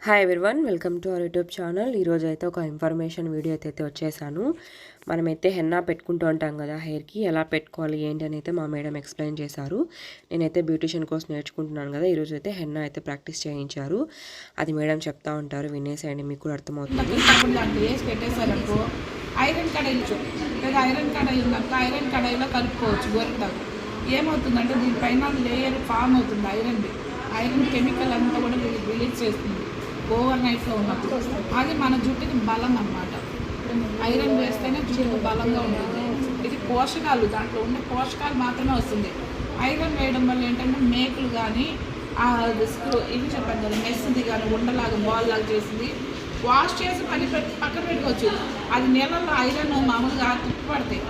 Hi everyone, welcome to our YouTube channel. ఈరోజు అయితే ఒక ఇన్ఫర్మేషన్ వీడియో అయితే వచ్చేసాను. మనమైతే హెన్నా పెట్టుకుంటూ ఉంటాం కదా, హెయిర్కి ఎలా పెట్టుకోవాలి ఏంటి అని అయితే మా మేడం ఎక్స్ప్లెయిన్ చేశారు. నేనైతే బ్యూటిషియన్ కోర్స్ నేర్చుకుంటున్నాను కదా, ఈరోజు అయితే హెన్నా అయితే ప్రాక్టీస్ చేయించారు. అది మేడం చెప్తా ఉంటారు, వినేసేయండి, మీకు కూడా అర్థమవుతుంది. ఐరన్ కడాయి లేదా ఐరన్ కడాయి ఉందనుకో, ఐరన్ కడాయిలో కలుపుకోవచ్చు గోరుతాకు. ఏమవుతుందంటే దీనిపైన లేయర్ ఫామ్ అవుతుంది. ఐరన్ కెమికల్ అంతా కూడా రిలీజ్ చేస్తుంది ఓవర్ నైట్లో ఉన్నప్పుడు. అది మన జుట్టుకి బలం అన్నమాట. ఐరన్ వేస్తేనే జుట్టు బలంగా ఉంటుంది. ఇది పోషకాలు, దాంట్లో ఉండే పోషకాలు మాత్రమే వస్తుంది. ఐరన్ వేయడం వల్ల ఏంటంటే మేకులు కానీ ఇది చెప్పాను కదా, మెస్సుది కానీ ఉండలాగా బాల్ లాగా చేసింది వాష్ చేసి పక్కన పెట్టుకోవచ్చు. అది నీళ్ళల్లో ఐరన్ మామూలుగా తుప్పు పడతాయి,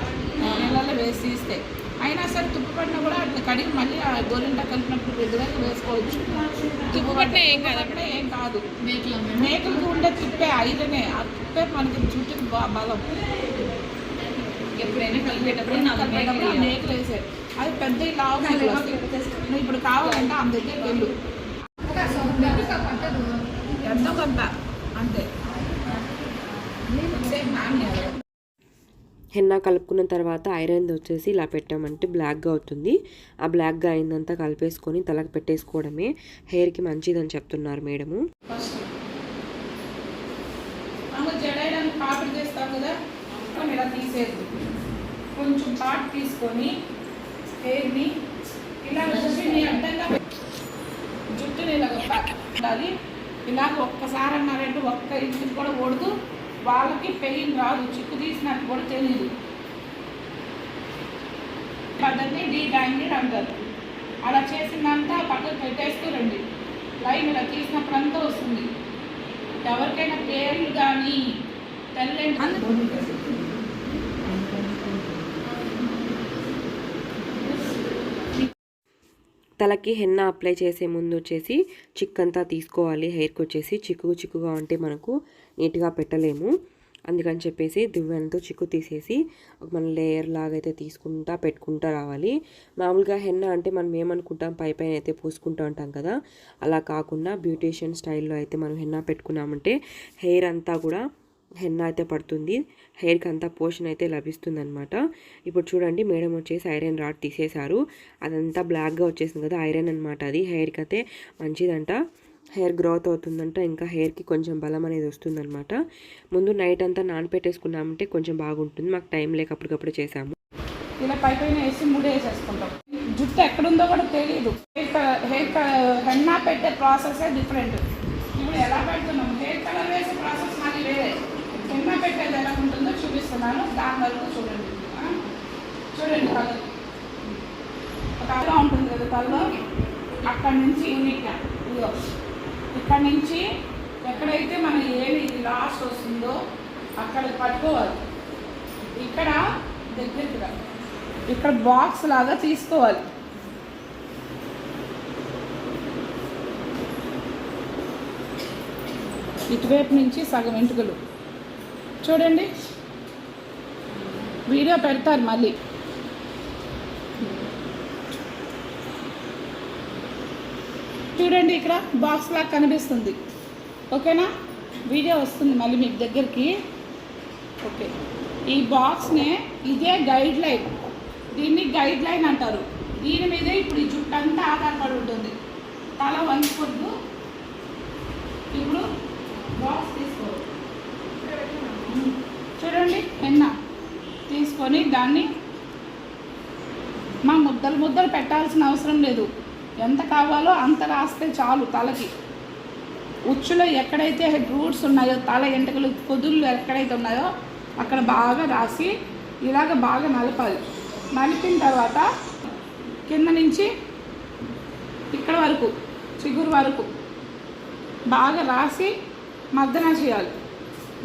నీళ్ళల్లో వేసి ఇస్తే అయినా సరే తుప్పు పడినా కూడా అట్లా కడిగి మళ్ళీ ఆ గోరింట కలిపినప్పుడు రెగ్యులర్గా వేసుకోవచ్చు. తుప్పు పట్టినా ఏం కాదు. మేకలకు ఉండే తుప్పే ఐరనే. ఆ తుప్పే మనకి చుట్టూ బలం. ఎప్పుడైనా కలిపేటప్పుడు మేకలు వేసారు, అది పెద్ద లావు మేకలు వస్తాయి. నువ్వు ఇప్పుడు కావాలంటే అంత దగ్గరికి వెళ్ళు, ఎంతో కొంత అంతే. హెన్నా కలుపుకున్న తర్వాత ఐరన్ వచ్చేసి ఇలా పెట్టామంటే బ్లాక్గా అవుతుంది. ఆ బ్లాక్గా అయిందంతా కలిపేసుకొని తలకు పెట్టేసుకోవడమే హెయిర్కి మంచిదని చెప్తున్నారు మేడము. జడేయడానికి పాపడి చేస్తాం కదా, ఇలా తీసేది కొంచెం పాటు తీసుకొని హెయిర్ని ఇలా జుట్టుని ఇలా ఉండాలి. ఇలాగ ఒక్కసారి అన్నారంటే ఒక్క ఇంటికి కూడా ఓడదు. వాళ్ళకి పెయిన్ రాదు, చిక్కు తీసినట్టు కూడా తెలియదు. పద్ధతి డీటాంగిడ్ అంటారు. అలా చేసిందంతా పక్కకు పెట్టేస్తూ రండి. లైన్ ఇలా తీసినప్పుడు అంతా వస్తుంది. ఎవరికైనా పేర్లు కానీ తలకి హెన్నా అప్లై చేసే ముందు వచ్చేసి చిక్కంతా తీసుకోవాలి. హెయిర్కి వచ్చేసి చిక్కుగా ఉంటే మనకు నీట్గా పెట్టలేము. అందుకని చెప్పేసి దువ్వెనతో చిక్కు తీసేసి మన లేయర్ లాగా అయితే తీసుకుంటా పెట్టుకుంటా రావాలి. మామూలుగా హెన్నా అంటే మనం ఏమనుకుంటాం, పైన అయితే పూసుకుంటూ ఉంటాం కదా, అలా కాకుండా బ్యూటీషియన్ స్టైల్లో అయితే మనం హెన్నా పెట్టుకున్నామంటే హెయిర్ అంతా కూడా హెన్నా అయితే పడుతుంది, హెయిర్కి అంతా పోషన్ అయితే లభిస్తుంది అనమాట. ఇప్పుడు చూడండి, మేడం వచ్చేసి ఐరన్ రాడ్ తీసేశారు. అదంతా బ్లాక్గా వచ్చేసింది కదా, ఐరన్ అనమాట. అది హెయిర్కి అయితే మంచిదంట, హెయిర్ గ్రోత్ అవుతుందంట, ఇంకా హెయిర్కి కొంచెం బలం అనేది వస్తుందన్నమాట. ముందు నైట్ అంతా నానపెట్టేసుకున్నామంటే కొంచెం బాగుంటుంది. మాకు టైం లేక అప్పటికప్పుడు చేసాము. ఇలా పైన వేసి ముడి వేసేసుకుంటాం. జుట్టు ఎక్కడుందో కూడా తెలియదు. హెయిర్ హెన్నా పెట్టే ప్రాసెసే డిఫరెంట్. ఇప్పుడు ఎలా పెడుతున్నాం, హెయిర్ కలర్ వేసే ప్రాసెస్ మళ్ళీ వేరే. హెన్నా పెట్టేది ఎలా ఉంటుందో చూపిస్తున్నాను, దాని వరకు చూడండి. కలర్ ఒక అలా ఉంటుంది కదా తలలో, అక్కడి నుంచి యూనిట్గా ఇదిగో ఇక్కడ నుంచి ఎక్కడైతే మన ఏమి లాస్ట్ వస్తుందో అక్కడికి పట్టుకోవాలి. ఇక్కడ దగ్గరగా ఇక్కడ బాక్స్ లాగా తీసుకోవాలి. ఇటువైపు నుంచి సగం వెంట్రుకలు చూడండి, వీడియో పెడతారు మళ్ళీ. చూడండి, ఇక్కడ బాక్స్ లాగా కనిపిస్తుంది. ఓకేనా, వీడియో వస్తుంది మళ్ళీ మీకు దగ్గరికి. ఓకే, ఈ బాక్స్నే ఇదే గైడ్ లైన్, దీన్ని గైడ్ లైన్ అంటారు. దీని మీదే ఇప్పుడు ఈ జుట్టు అంతా ఆధారపడి ఉంటుంది. తల వంచుకొద్దు. ఇప్పుడు బాక్స్ తీసుకోవాలి. చూడండి, హెన్నా తీసుకొని దాన్ని మా ముద్దలు పెట్టాల్సిన అవసరం లేదు. ఎంత కావాలో అంత రాస్తే చాలు. తలకి ఉచ్చులో ఎక్కడైతే రూట్స్ ఉన్నాయో, తల ఎంటకలు పొదుళ్ళు ఎక్కడైతే ఉన్నాయో అక్కడ బాగా రాసి ఇలాగ బాగా నలపాలి. నలిపిన తర్వాత కింద నుంచి ఇక్కడ వరకు చిగురు వరకు బాగా రాసి మర్దన చేయాలి.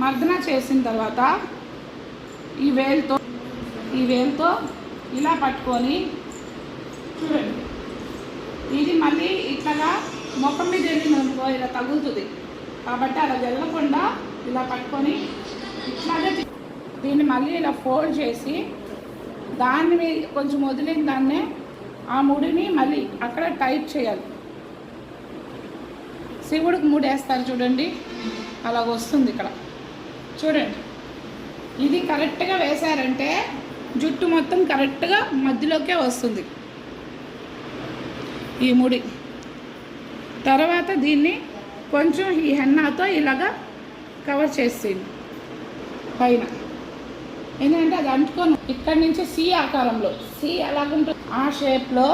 మర్దన చేసిన తర్వాత ఈ వేలుతో ఇలా పట్టుకొని చూడండి, ఇది మళ్ళీ ఇట్లాగా ముఖం మీద వెళ్ళిందనుకో ఇలా తగులుతుంది. కాబట్టి అలా వెళ్ళకుండా ఇలా పట్టుకొని ఇట్లాగే దీన్ని మళ్ళీ ఇలా ఫోల్డ్ చేసి దాన్ని కొంచెం వదిలిన దాన్నే ఆ ముడిని మళ్ళీ అక్కడ టైట్ చేయాలి. శివుడికి ముడేస్తారు చూడండి, అలాగ వస్తుంది ఇక్కడ చూడండి. ఇది కరెక్ట్గా వేశారంటే జుట్టు మొత్తం కరెక్ట్గా మధ్యలోకే వస్తుంది ఈ ముడి. తర్వాత దీన్ని కొంచెం ఈ హెన్నాతో ఇలాగా కవర్ చేసేయండి పైన, ఎందుకంటే అది అంటుకొని ఇక్కడి నుంచి సి ఆకారంలో, సి ఎలాగుంటుంది ఆ షేప్లో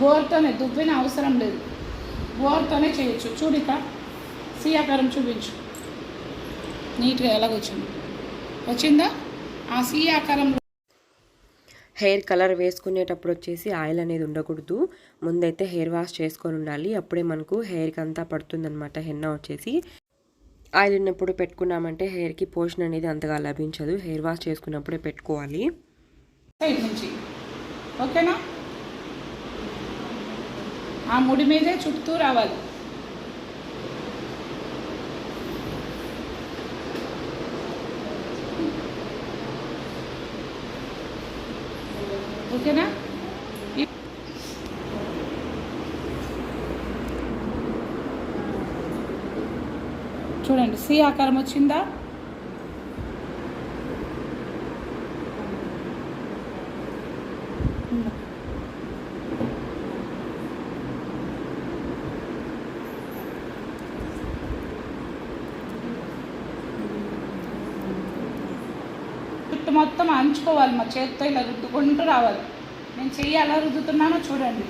గోరుతోనే, దువ్విన అవసరం లేదు, గోరుతోనే చేయొచ్చు. చూడు ఇక్కడ సి ఆకారం చూపించు, నీట్గా ఎలాగొచ్చింది, వచ్చిందా ఆ సి ఆకారంలో. హెయిర్ కలర్ వేసుకునేటప్పుడు వచ్చేసి ఆయిల్ అనేది ఉండకూడదు, ముందైతే హెయిర్ వాష్ చేసుకొని ఉండాలి, అప్పుడే మనకు హెయిర్కి అంతా పడుతుందన్నమాట. హెన్నా వచ్చేసి ఆయిల్ ఉన్నప్పుడు పెట్టుకున్నామంటే హెయిర్కి పోషణ అనేది అంతగా లభించదు, హెయిర్ వాష్ చేసుకున్నప్పుడే పెట్టుకోవాలి. సైడ్ నుంచి ఓకేనా, ఆ ముడి మీదే చుట్టూ రావాలి. ఓకేనా, చూడండి సి ఆకారం వచ్చిందా. జుట్టు మొత్తం అంచుకోవాలి, మా చేత్తో ఇలా రుద్దుకుంటూ రావాలి. నేను చెయ్యి ఎలా రుద్దుతున్నానో చూడండి,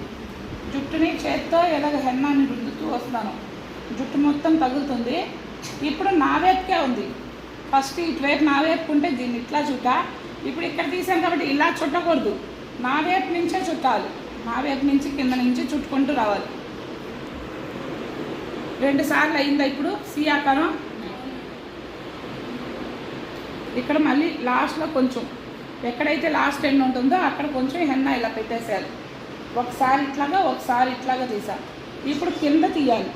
జుట్టుని చేత్తో ఎలాగ హెన్నాన్ని రుద్దుతూ వస్తున్నాను, జుట్టు మొత్తం తగులుతుంది. ఇప్పుడు నా వైపుకే ఉంది, ఫస్ట్ ఇటువైపు నా వైపుకుంటే దీన్ని ఇట్లా చుట్ట, ఇప్పుడు ఇక్కడ తీసాను కాబట్టి ఇలా చుట్టకూడదు, నా వైపు నుంచే చుట్టాలి, నా వైపు నుంచి కింద నుంచి చుట్టుకుంటూ రావాలి. 2 సార్లు అయిందా ఇప్పుడు సి ఆకారం. ఇక్కడ మళ్ళీ లాస్ట్లో కొంచెం ఎక్కడైతే లాస్ట్ ఎండ్ ఉంటుందో అక్కడ కొంచెం హెన్నా ఇలా పెట్టేసేయాలి, ఒకసారి ఇట్లాగా ఒకసారి ఇట్లాగా తీసా. ఇప్పుడు కింద తీయాలి,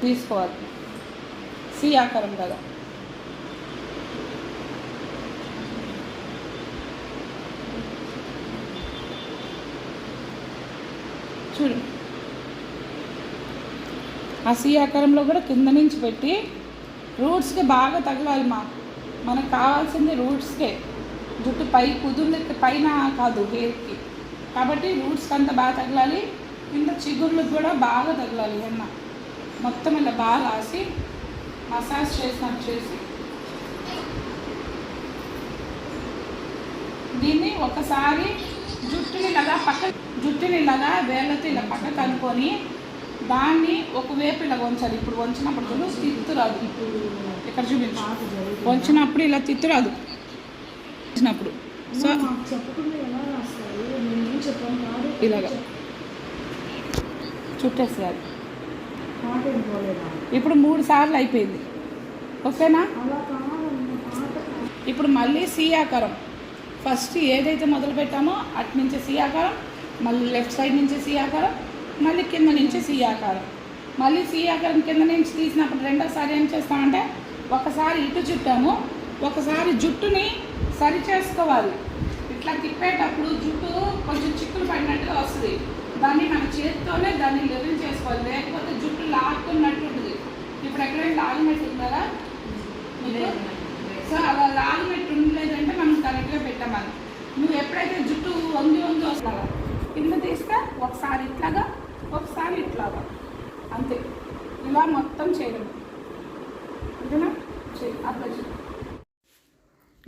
తీసుకోవాలి సి ఆకారం కదా. చూడు ఆ సి ఆకారంలో కూడా కింద నుంచి పెట్టి రూట్స్కి బాగా తగలాలి. మనకు కావాల్సింది రూట్స్కే, జుట్టు పై కుదురు పైన కాదు హెయిర్కి, కాబట్టి రూట్స్కి అంతా బాగా తగలాలి, కింద చిగుర్లకు కూడా బాగా తగలాలి. హెన్నా మొత్తం ఇలా బాగా రాసి మసాజ్ చేసినట్టు చేసి దీన్ని ఒకసారి జుట్టుని ఇలాగా వేళ్ళతో ఇలా పక్కకు అనుకొని దాన్ని ఒకవైపు ఇలా వంచాలి. ఇప్పుడు వంచినప్పుడు చూడు తిత్తు రాదు, ఇక్కడ చూపించు, వంచినప్పుడు ఇలా తిత్తు రాదు వంచినప్పుడు. సో ఇలాగా చుట్టేసేయాలి. ఇప్పుడు 3 సార్లు అయిపోయింది, ఓకేనా. ఇప్పుడు మళ్ళీ సి ఆకారం, ఫస్ట్ ఏదైతే మొదలు పెట్టామో అటు నుంచి సి ఆకారం, మళ్ళీ లెఫ్ట్ సైడ్ నుంచి సి ఆకారం, మళ్ళీ కింద నుంచి సి ఆకారం. మళ్ళీ సి ఆకారం కింద నుంచి తీసినప్పుడు రెండోసారి ఏం చేస్తామంటే ఒకసారి ఇటు చుట్టాము, ఒకసారి జుట్టుని సరి చేసుకోవాలి. ఇట్లా తిప్పేటప్పుడు జుట్టు కొంచెం చిక్కులు పడినట్టుగా వస్తుంది, దాన్ని మన చేతితోనే దాన్ని లెవెల్ చేసుకోవాలి, లేకపోతే జుట్టు లాక్కున్నట్టు ఉంటుంది. ఇప్పుడు ఎక్కడైనా లాగినట్టు ఉందా మీకు? సో అలా లాగినట్టు ఉండలేదంటే మనం కరెక్ట్గా పెట్టామని. నువ్వు ఎప్పుడైతే జుట్టు వంగి వస్తావా కింద తీస్తే ఒకసారి ఇట్లాగా ఒకసారి ఇట్లాగా, అంతే. ఇలా మొత్తం చేయడం, ఓకేనా. అట్లా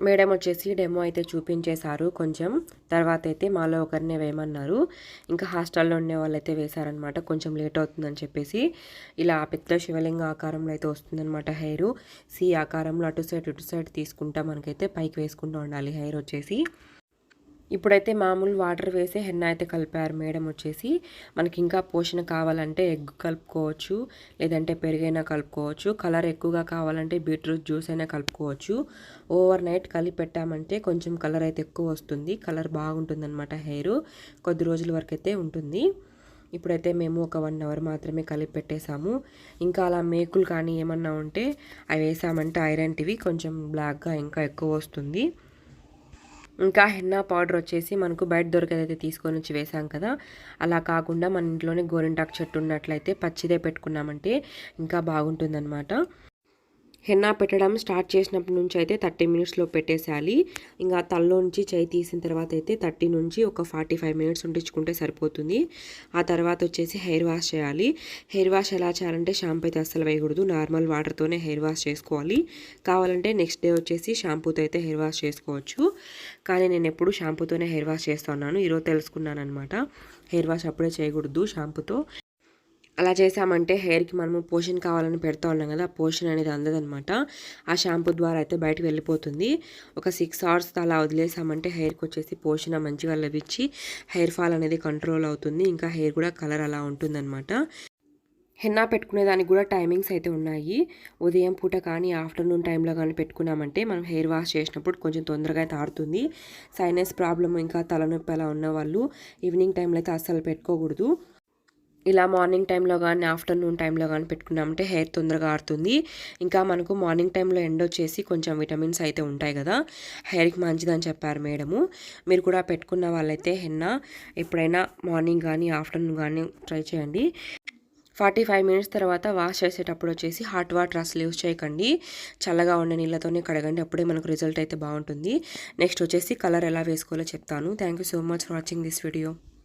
మేడం వచ్చేసి డెమో అయితే చూపించేశారు కొంచెం, తర్వాత అయితే మాలో ఒకరినే వేయమన్నారు, ఇంకా హాస్టల్లో ఉండే వాళ్ళు అయితే వేశారనమాట. కొంచెం లేట్ అవుతుందని చెప్పేసి ఇలా పెద్ద శివలింగ ఆకారంలో అయితే వస్తుందన్నమాట హెయిర్. సి ఆకారంలో అటు సైడ్ తీసుకుంటా మనకైతే పైకి వేసుకుంటూ ఉండాలి హెయిర్ వచ్చేసి. ఇప్పుడైతే మామూలు వాటర్ వేసి హెన్నా అయితే కలిపారు మేడం వచ్చేసి. మనకి ఇంకా పోషణ కావాలంటే ఎగ్ కలుపుకోవచ్చు, లేదంటే పెరుగైనా కలుపుకోవచ్చు, కలర్ ఎక్కువగా కావాలంటే బీట్రూట్ జ్యూస్ అయినా కలుపుకోవచ్చు. ఓవర్ నైట్ కలిపి పెట్టామంటే కొంచెం కలర్ అయితే ఎక్కువ వస్తుంది, కలర్ బాగుంటుంది అనమాట హెయిర్, కొద్ది రోజుల వరకు అయితే ఉంటుంది. ఇప్పుడైతే మేము ఒక 1 అవర్ మాత్రమే కలిపి పెట్టేశాము. ఇంకా అలా మేకులు కానీ ఏమన్నా ఉంటే అవి వేసామంటే ఐరన్ టీవీ కొంచెం బ్లాక్గా ఇంకా ఎక్కువ వస్తుంది. ఇంకా హెన్నా పౌడర్ వచ్చేసి మనకు బయట దొరికేదైతే తీసుకొని వచ్చి వేసాం కదా, అలా కాకుండా మన ఇంట్లోనే గోరింటాకు చెట్టు ఉన్నట్లయితే పచ్చిదే పెట్టుకున్నామంటే ఇంకా బాగుంటుందన్నమాట. హెన్నా పెట్టడం స్టార్ట్ చేసినప్పటి నుంచి అయితే 30 మినిట్స్లో పెట్టేసేయాలి. ఇంకా తలలో నుంచి చేయి తీసిన తర్వాత అయితే 30 నుంచి ఒక 45 మినిట్స్ ఉండించుకుంటే సరిపోతుంది. ఆ తర్వాత వచ్చేసి హెయిర్ వాష్ చేయాలి. హెయిర్ వాష్ ఎలా చేయాలంటే షాంపూ అయితే అస్సలు వేయకూడదు, నార్మల్ వాటర్తోనే హెయిర్ వాష్ చేసుకోవాలి. కావాలంటే నెక్స్ట్ డే వచ్చేసి షాంపూతో అయితే హెయిర్ వాష్ చేసుకోవచ్చు. కానీ నేను ఎప్పుడు షాంపూతోనే హెయిర్ వాష్ చేస్తున్నాను. ఈరోజు తెలుసుకున్నాను అనమాట, హెయిర్ వాష్ అప్పుడే చేయకూడదు షాంపూతో. అలా చేసామంటే హెయిర్కి మనము పోషన్ కావాలని పెడతా ఉన్నాం కదా, ఆ పోషన్ అనేది అందదనమాట. ఆ షాంపూ ద్వారా అయితే బయటకు వెళ్ళిపోతుంది. ఒక 6 అవర్స్ అలా వదిలేసామంటే హెయిర్కి వచ్చేసి పోషణ మంచిగా లభించి హెయిర్ ఫాల్ అనేది కంట్రోల్ అవుతుంది. ఇంకా హెయిర్ కూడా కలర్ అలా ఉంటుందన్నమాట. హెన్నా పెట్టుకునే దానికి కూడా టైమింగ్స్ అయితే ఉన్నాయి. ఉదయం పూట కానీ ఆఫ్టర్నూన్ టైంలో కానీ పెట్టుకున్నామంటే మనం హెయిర్ వాష్ చేసినప్పుడు కొంచెం తొందరగా అయితే ఆరుతుంది. సైనస్ ప్రాబ్లమ్ ఇంకా తలనొప్పి అలా ఉన్న వాళ్ళు ఈవినింగ్ టైంలో అయితే అస్సలు పెట్టుకోకూడదు. ఇలా మార్నింగ్ టైంలో కానీ ఆఫ్టర్నూన్ టైంలో కానీ పెట్టుకున్నామంటే హెయిర్ తొందరగా ఆరుతుంది. ఇంకా మనకు మార్నింగ్ టైంలో ఎండ వచ్చేసి కొంచెం విటమిన్స్ అయితే ఉంటాయి కదా, హెయిర్కి మంచిదని చెప్పారు మేడము. మీరు కూడా పెట్టుకున్న వాళ్ళైతే హెన్నా ఎప్పుడైనా మార్నింగ్ కానీ ఆఫ్టర్నూన్ కానీ ట్రై చేయండి. 45 మినిట్స్ తర్వాత వాష్ చేసేటప్పుడు వచ్చేసి హాట్ వాటర్ అసలు యూస్ చేయకండి, చల్లగా ఉండే నీళ్ళతోనే కడగండి, అప్పుడే మనకు రిజల్ట్ అయితే బాగుంటుంది. నెక్స్ట్ వచ్చేసి కలర్ ఎలా వేసుకోవాలో చెప్తాను. Thank you so much for watching this video.